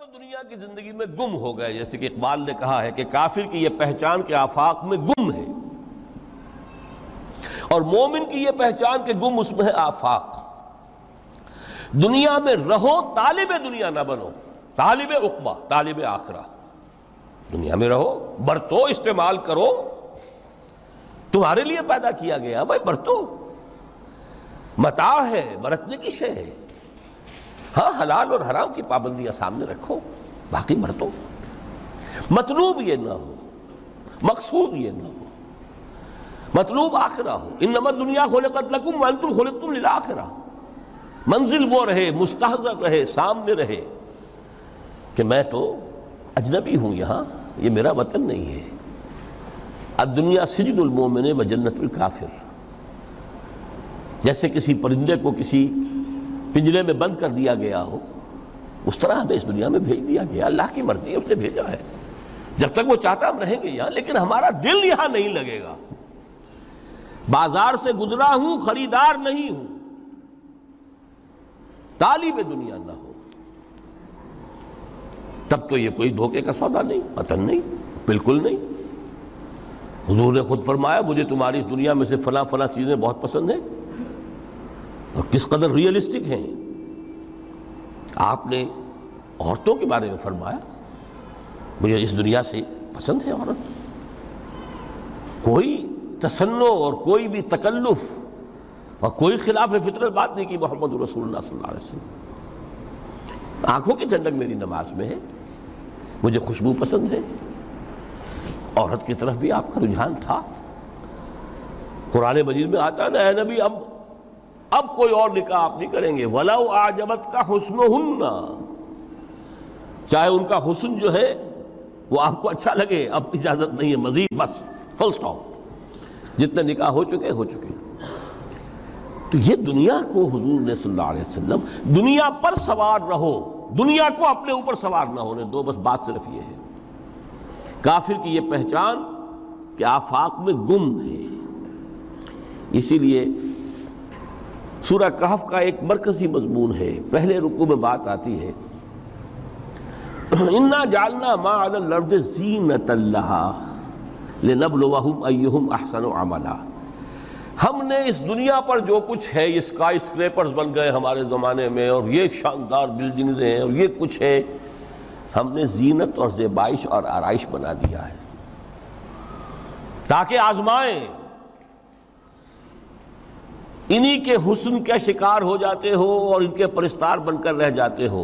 تو دنیا کی زندگی میں گم ہو گئے، جیسے کہ اقبال نے کہا ہے کہ کافر کی یہ پہچان کے آفاق میں گم ہے، اور مومن کی یہ پہچان کے گم اس میں ہے آفاق۔ دنیا میں رہو، طالب دنیا نہ بنو، طالب عقبہ، طالب آخرہ۔ دنیا میں رہو، برتو، استعمال کرو، تمہارے لیے پیدا کیا گیا، بھائی برتو، متاع ہے، برتنے کی شے ہے۔ ہاں حلال اور حرام کی پابندیاں سامنے رکھو، باقی برتو۔ مطلوب یہ نہ ہو، مقصود یہ نہ ہو، مطلوب آخرہ ہو۔ انما الدنیا خلقت لکم وانتم خلقتم للآخرہ۔ منزل وہ رہے، مستحضر رہے، سامنے رہے کہ میں تو اجنبی ہوں، یہاں یہ میرا وطن نہیں ہے۔ الدنیا سجن المومن و جنت الکافر۔ جیسے کسی پرندے کو کسی پنجرے میں بند کر دیا گیا ہو، اس طرح ہمیں اس دنیا میں بھیج دیا گیا، اللہ کی مرضی ہے، اس نے بھیجا ہے۔ جب تک وہ چاہتا ہم رہیں گے یہاں، لیکن ہمارا دل یہاں نہیں لگے گا۔ بازار سے گزرا ہوں، خریدار نہیں ہوں، طالب دنیا نہ ہو، تب تو یہ کوئی دھوکے کا سودا نہیں، وطن نہیں، بالکل نہیں۔ حضور نے خود فرمایا مجھے تمہاری اس دنیا میں سے فلاں فلاں چیزیں بہت پسند ہیں، اور کس قدر ریئلسٹک ہیں۔ آپ نے عورتوں کے بارے میں فرمایا مجھے اس دنیا سے پسند ہے عورت۔ کوئی تصنع اور کوئی بھی تکلف اور کوئی خلاف فطرت بات نہیں کی محمد رسول اللہ صلی اللہ علیہ وسلم۔ آنکھوں کی ٹھنڈک میری نماز میں ہے، مجھے خوشبو پسند ہے۔ عورت کی طرف بھی آپ کا رجحان تھا۔ قرآن مجید میں آتا ہے نا، اے نبی اب کوئی اور نکاح آپ نہیں کریں گے۔ وَلَوْ أَعْجَبَتْكَ حُسْنُهُنَّ، چاہے ان کا حسن جو ہے وہ آپ کو اچھا لگے، اب اجازت نہیں ہے مزید، بس فل سٹاپ، جتنے نکاح ہو چکے ہو چکے۔ تو یہ دنیا کو حضور نے صلی اللہ علیہ وسلم دنیا پر سوار رہو، دنیا کو اپنے اوپر سوار نہ ہونے دو، بس بات صرف یہ ہے۔ کافر کی یہ پہچان کہ آفاق میں گم ہے۔ اسی لیے سورہ کہف کا ایک مرکزی مضمون ہے، پہلے رکوع میں بات آتی ہے اِنَّا جَعَلْنَا مَا عَلَى الْأَرْضِ زِینَةً لَهَا لِنَبْلُوَهُمْ أَيُّهُمْ أَحْسَنُ عَمَلًا۔ ہم نے اس دنیا پر جو کچھ ہے، یہ اسکائی اسکریپرز بن گئے ہمارے زمانے میں، اور یہ شاندار بلڈنگز ہیں، اور یہ کچھ ہے، ہم نے زینت اور زیبائش اور آرائش بنا دیا ہے تاکہ آزمائیں۔ انہی کے حسن کے شکار ہو جاتے ہو اور ان کے پرستار بن کر رہ جاتے ہو۔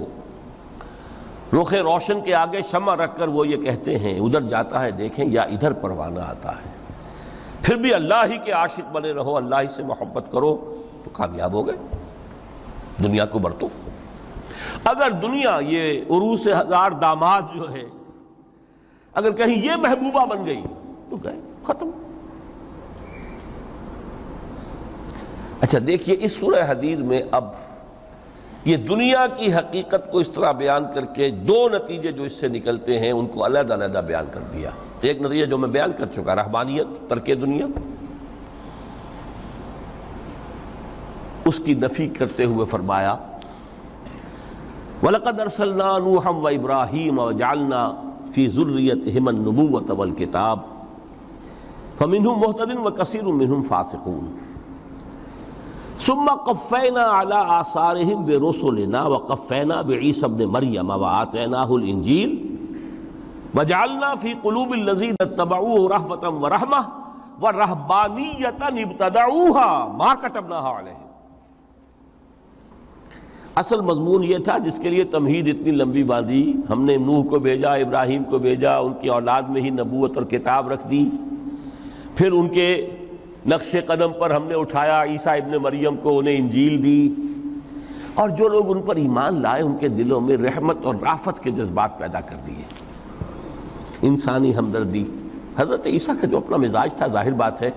رخ روشن کے آگے شمع رکھ کر وہ یہ کہتے ہیں ادھر جاتا ہے دیکھیں یا ادھر پروانہ آتا ہے، پھر بھی اللہ ہی کے عاشق بنے رہو، اللہ ہی سے محبت کرو تو کامیاب ہو گئے۔ دنیا کو برتو۔ اگر دنیا یہ عروس ہزار داماد جو ہے، اگر کہیں یہ محبوبہ بن گئی تو گئے، ختم۔ اچھا دیکھیے اس سورہ حدید میں اب یہ دنیا کی حقیقت کو اس طرح بیان کر کے دو نتیجے جو اس سے نکلتے ہیں ان کو علیحدہ علیحدہ بیان کر دیا۔ ایک نتیجہ جو میں بیان کر چکا، رہبانیت، ترک دنیا، اس کی نفی کرتے ہوئے فرمایا وَلَقَدْ أَرْسَلْنَا نُوحًا وَإِبْرَاهِيمَ وَجَعَلْنَا فِي ذُرِّيَّتِهِمَا النُّبُوَّةَ وَالْكِتَابَ فَمِنْهُمْ مُهْتَدٍ وَكَثِيرٌ مِّنْهُمْ فَاسِقُونَ ثُمَّ قَفَّيْنَا عَلَىٰ آثَارِهِمْ بِرُسُلِنَا وَقَفَّيْنَا بِعِيسَى ابْنِ مَرْيَمَ وَآتَيْنَاهُ الْإِنجِيلَ وَجَعَلْنَا فِي قُلُوبِ الَّذِينَ اتَّبَعُوهُ رَأْفَةً وَرَحْمَةً وَرَهْبَانِيَّةً ابْتَدَعُوهَا مَا كَتَبْنَاهَا عَلَيْهِمْ۔ اصل مضمون یہ تھا جس کے لیے تمہید اتنی لمبی باندھی، ہم نے نوح کو بھیجا، ابراہیم کو بھیجا، ان کی اولاد میں ہی نبوت اور کتاب رکھ دی، پھر ان کے نقش قدم پر ہم نے اٹھایا عیسیٰ ابن مریم کو، انہیں انجیل دی، اور جو لوگ ان پر ایمان لائے ان کے دلوں میں رحمت اور رافت کے جذبات پیدا کر دیے، انسانی ہمدردی۔ حضرت عیسیٰ کا جو اپنا مزاج تھا، ظاہر بات ہے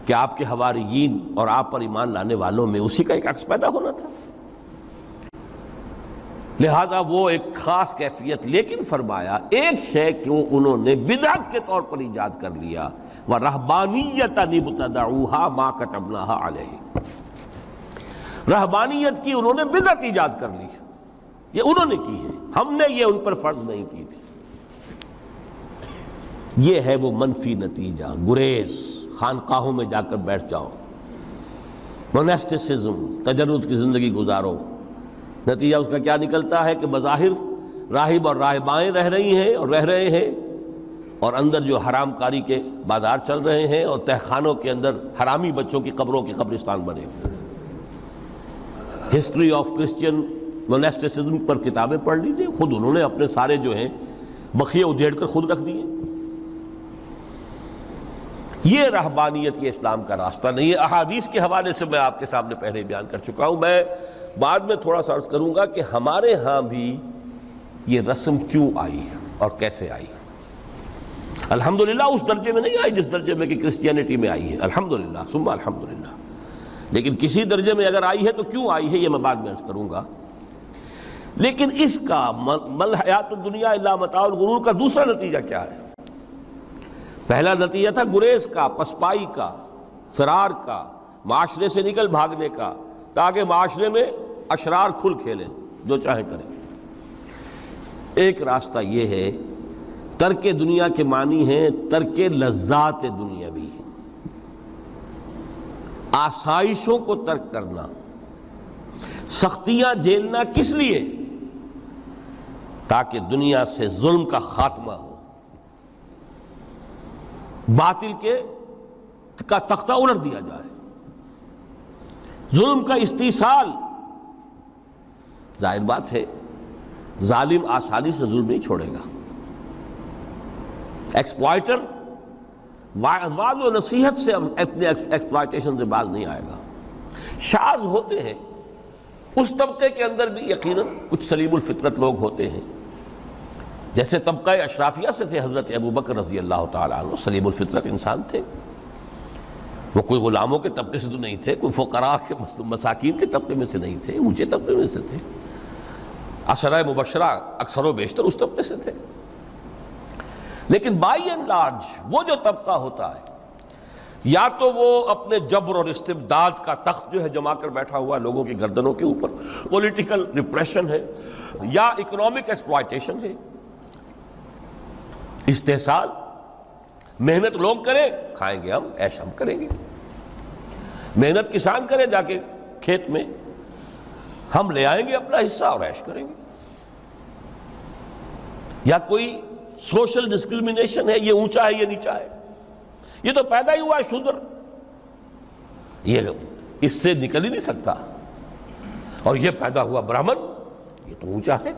کہ آپ کے حواریین اور آپ پر ایمان لانے والوں میں اسی کا ایک عکس پیدا ہونا تھا، لہذا وہ ایک خاص کیفیت، لیکن فرمایا ایک شے کو انہوں نے بدعت کے طور پر ایجاد کر لیا، وَرَهْبَانِيَّةً ابْتَدَعُوهَا مَا كَتَبْنَاهَا عَلَيْهِمْ۔ رہبانیت کی انہوں نے بدعت ایجاد کر لی، یہ انہوں نے کی ہے، ہم نے یہ ان پر فرض نہیں کی تھی۔ یہ ہے وہ منفی نتیجہ، گریز، خانقاہوں میں جا کر بیٹھ جاؤ، موناسٹسزم، تجرد کی زندگی گزارو۔ نتیجہ اس کا کیا نکلتا ہے کہ بظاہر راہب اور راہبائیں رہ رہی ہیں اور رہ رہے ہیں، اور اندر جو حرام کاری کے بازار چل رہے ہیں، اور تہخانوں کے اندر حرامی بچوں کی قبروں کے قبرستان بنے ہوئے۔ ہسٹری آف کرسچین موناسٹسزم پر کتابیں پڑھ لیجیے، خود انہوں نے اپنے سارے جو ہیں بخیے ادھیڑ کر خود رکھ دیے۔ یہ رہبانیت، یہ اسلام کا راستہ نہیں ہے۔ احادیث کے حوالے سے میں آپ کے سامنے پہلے بیان کر چکا ہوں، میں بعد میں تھوڑا سا عرض کروں گا کہ ہمارے ہاں بھی یہ رسم کیوں آئی اور کیسے آئی۔ الحمدللہ اس درجے میں نہیں آئی جس درجے میں کہ کرسچینٹی میں آئی ہے، الحمدللہ ثم الحمدللہ، لیکن کسی درجے میں اگر آئی ہے تو کیوں آئی ہے یہ میں بعد میں عرض کروں گا۔ لیکن اس کا مل حیات الدنیا الا متاع الغرور کا دوسرا نتیجہ کیا ہے؟ پہلا نتیجہ تھا گریز کا، پسپائی کا، فرار کا، معاشرے سے نکل بھاگنے کا، تاکہ معاشرے میں اشرار کھل کھیلیں، جو چاہیں کریں۔ ایک راستہ یہ ہے، ترک دنیا کے معنی ہیں ترک لذات دنیاوی، آسائشوں کو ترک کرنا، سختیاں جھیلنا، کس لیے؟ تاکہ دنیا سے ظلم کا خاتمہ ہو، باطل کا تختہ الٹ دیا جائے، ظلم کا استیصال۔ ظاہر بات ہے ظالم آسانی سے ظلم نہیں چھوڑے گا، ایکسپلائٹر واعظ و نصیحت سے اپنے ایکسپلائٹیشن سے باز نہیں آئے گا۔ شاذ ہوتے ہیں اس طبقے کے اندر بھی یقیناً کچھ سلیم الفطرت لوگ ہوتے ہیں، جیسے طبقہ اشرافیہ سے تھے حضرت ابو بکر رضی اللہ تعالیٰ عنہ، سلیم الفطرت انسان تھے، وہ کوئی غلاموں کے طبقے سے تو نہیں تھے، کوئی فقراء کے مساکین کے طبقے میں سے نہیں تھے، اونچے طبقے میں سے تھے، عشرہ مبشرہ اکثر و بیشتر اس طبقے سے تھے۔ لیکن بائی اینڈ لارج وہ جو طبقہ ہوتا ہے، یا تو وہ اپنے جبر اور استبداد کا تخت جو ہے جما کر بیٹھا ہوا لوگوں کی گردنوں کے اوپر، پولیٹیکل ریپریشن ہے، یا اکنامک ایکسپلائٹیشن ہے، استحصال، محنت لوگ کریں، کھائیں گے ہم، عیش ہم کریں گے، محنت کسان کرے جا کے کھیت میں، ہم لے آئیں گے اپنا حصہ اور عیش کریں گے۔ یا کوئی سوشل ڈسکریمنیشن ہے، یہ اونچا ہے یہ نیچا ہے، یہ تو پیدا ہی ہوا ہے شودر، یہ اس سے نکل ہی نہیں سکتا، اور یہ پیدا ہوا برہمن، یہ تو اونچا ہے۔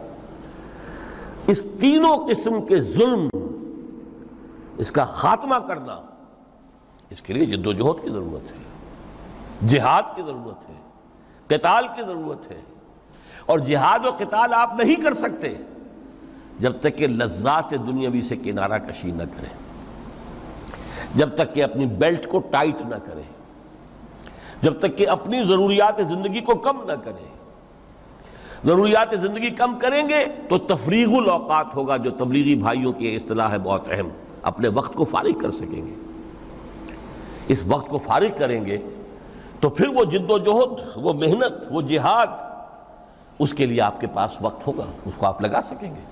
اس تینوں قسم کے ظلم، اس کا خاتمہ کرنا، اس کے لیے جد و جہد کی ضرورت ہے، جہاد کی ضرورت ہے، قتال کی ضرورت ہے، اور جہاد و قتال آپ نہیں کر سکتے جب تک کہ لذات دنیاوی سے کنارہ کشی نہ کریں، جب تک کہ اپنی بیلٹ کو ٹائٹ نہ کریں، جب تک کہ اپنی ضروریات زندگی کو کم نہ کریں۔ ضروریات زندگی کم کریں گے تو تفریغ الاوقات ہوگا، جو تبلیغی بھائیوں کی اصطلاح ہے بہت اہم، اپنے وقت کو فارغ کر سکیں گے۔ اس وقت کو فارغ کریں گے تو پھر وہ جد و جہد، وہ محنت، وہ جہاد، اس کے لیے آپ کے پاس وقت ہوگا، اس کو آپ لگا سکیں گے۔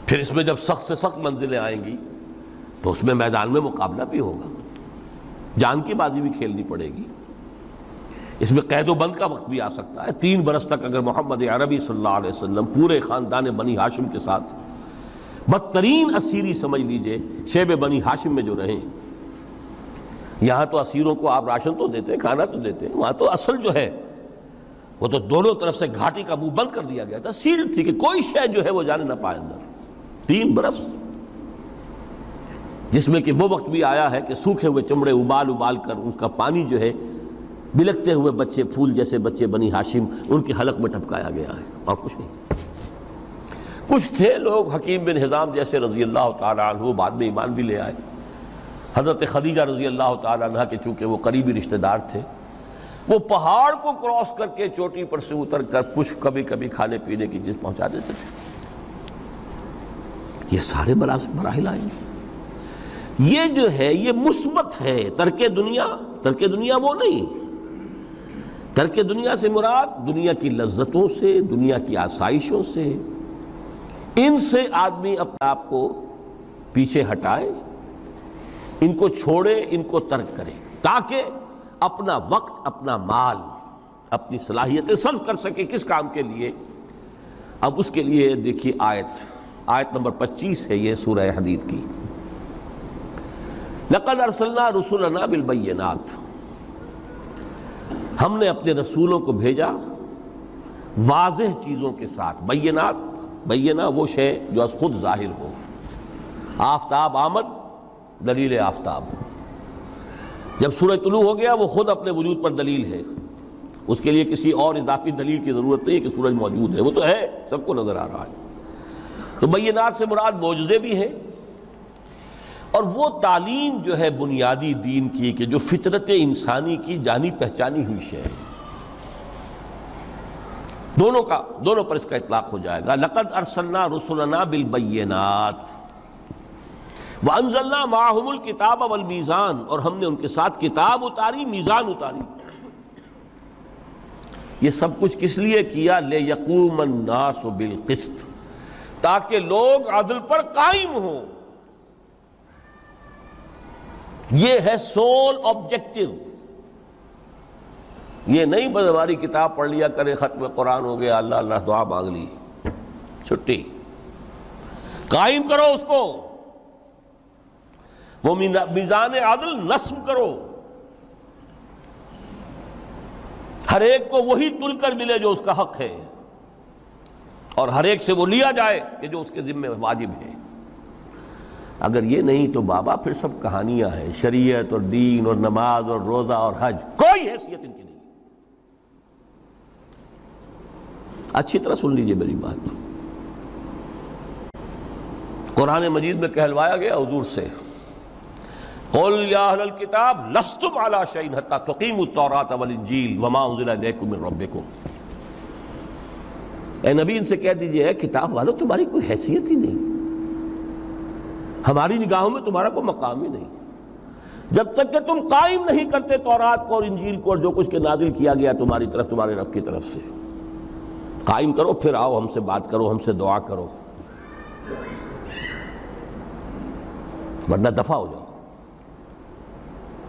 پھر اس میں جب سخت سے سخت منزلیں آئیں گی تو اس میں میدان میں مقابلہ بھی ہوگا، جان کی بازی بھی کھیلنی پڑے گی، اس میں قید و بند کا وقت بھی آ سکتا ہے۔ 3 برس تک اگر محمد عربی صلی اللہ علیہ وسلم پورے خاندان بنی ہاشم کے ساتھ، بدترین اسیری سمجھ لیجئے شیب بنی ہاشم میں جو رہیں، یہاں تو اسیروں کو آپ راشن تو دیتے ہیں، کھانا تو دیتے ہیں، وہاں تو اصل جو ہے وہ تو دونوں طرف سے گھاٹی کا منہ بند کر دیا گیا تھا، سیل تھی کہ کوئی شے جو ہے وہ جانے نہ پائے اندر۔ 3 برس، جس میں کہ وہ وقت بھی آیا ہے کہ سوکھے ہوئے چمڑے ابال ابال کر اس کا پانی جو ہے بلکتے ہوئے بچے، پھول جیسے بچے بنی ہاشم، ان کے حلق میں ٹپکایا گیا ہے، اور کچھ نہیں۔ کچھ تھے لوگ حکیم بن حزام جیسے رضی اللہ تعالیٰ عنہ، بعد میں ایمان بھی لے آئے۔ حضرت خدیجہ رضی اللہ تعالیٰ عنہ کے چونکہ وہ قریبی رشتہ دار تھے، وہ پہاڑ کو کراس کر کے چوٹی پر سے اتر کر کچھ کبھی کبھی کھانے پینے کی چیز پہنچا دیتے تھے۔ یہ سارے مراحل آئیں گے۔ یہ جو ہے یہ مثبت ہے، ترک دنیا وہ نہیں، ترک دنیا سے مراد دنیا کی لذتوں سے، دنیا کی آسائشوں سے، ان سے آدمی اپنے آپ کو پیچھے ہٹائے، ان کو چھوڑے، ان کو ترک کرے، تاکہ اپنا وقت، اپنا مال، اپنی صلاحیتیں صرف کر سکے کس کام کے لیے؟ اب اس کے لیے دیکھیے آیت نمبر 25 ہے یہ سورہ حدید کی۔ لَقَدْ أَرْسَلْنَا رُسُلَنَا بِالْبَيِّنَاتِ، ہم نے اپنے رسولوں کو بھیجا واضح چیزوں کے ساتھ۔ بینات، بینہ وہ شے جو از خود ظاہر ہو۔ آفتاب آمد، دلیل آفتاب۔ جب سورج طلوع ہو گیا وہ خود اپنے وجود پر دلیل ہے، اس کے لیے کسی اور اضافی دلیل کی ضرورت نہیں ہے کہ سورج موجود ہے، وہ تو ہے، سب کو نظر آ رہا ہے۔ تو بینات سے مراد معجزے بھی ہیں، اور وہ تعلیم جو ہے بنیادی دین کی کہ جو فطرت انسانی کی جانی پہچانی ہوئی شے ہے، دونوں پر اس کا اطلاق ہو جائے گا۔ لقد ارسلنا رسلنا بالبینات وانزلنا معهم الکتاب والمیزان، اور ہم نے ان کے ساتھ کتاب اتاری، میزان اتاری۔ یہ سب کچھ کس لیے کیا؟ لیقوم الناس بالقسط، تاکہ لوگ عدل پر قائم ہوں۔ یہ ہے سول آبجیکٹو۔ یہ نہیں بس ہماری کتاب پڑھ لیا کرے، ختم قرآن ہو گیا، اللہ اللہ دعا مانگ لی، چھٹی۔ قائم کرو اس کو، وہ میزان عدل نصب کرو، ہر ایک کو وہی تل کر ملے جو اس کا حق ہے، اور ہر ایک سے وہ لیا جائے کہ جو اس کے ذمہ واجب ہے۔ اگر یہ نہیں تو بابا پھر سب کہانیاں ہیں، شریعت اور دین اور نماز اور روزہ اور حج، کوئی حیثیت ان کی نہیں۔ اچھی طرح سن لیجئے میری بات۔ قرآن مجید میں کہلوایا گیا حضور سے، قُلْ يَا أَهْلَ الْكِتَابِ لَسْتُمْ عَلَىٰ شَيْءٍ حَتَّىٰ تُقِيمُوا التَّوْرَاةَ وَالْإِنْجِيلَ وَمَا أُنزِلَ إِلَيْكُم مِّن رَّبِّكُمْ۔ اے نبی ان سے کہہ دیجئے، کتاب والو تمہاری کوئی حیثیت ہی نہیں، ہماری نگاہوں میں تمہارا کوئی مقام ہی نہیں، جب تک کہ تم قائم نہیں کرتے تورات کو اور انجیل کو اور جو کچھ کے نازل کیا گیا تمہاری طرف، تمہارے رب کی طرف سے۔ قائم کرو، پھر آؤ ہم سے بات کرو، ہم سے دعا کرو، ورنہ دفع ہو جاؤ۔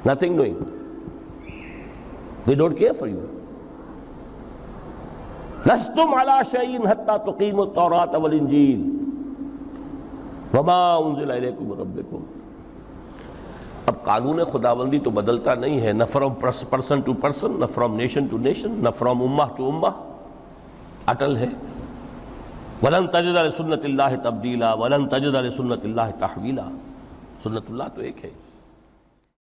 Nothing doing. They don't care for you. لستم على شيء حتى تقيموا التوراة والإنجيل وما أنزل إليكم من ربكم۔ اب قانون خداوندی تو بدلتا نہیں ہے، نہ فرام پرسن ٹو پرسن، نہ فرام نیشن ٹو نیشن، نہ فرام امہ ٹو امہ، اٹل ہے۔ وَلَن تَجِدَ لِسُنَّتِ اللَّهِ تَبْدِيلًا وَلَن تَجِدَ لِسُنَّتِ اللَّهِ تَحْوِيلًا۔ سنت اللہ تو ایک ہے۔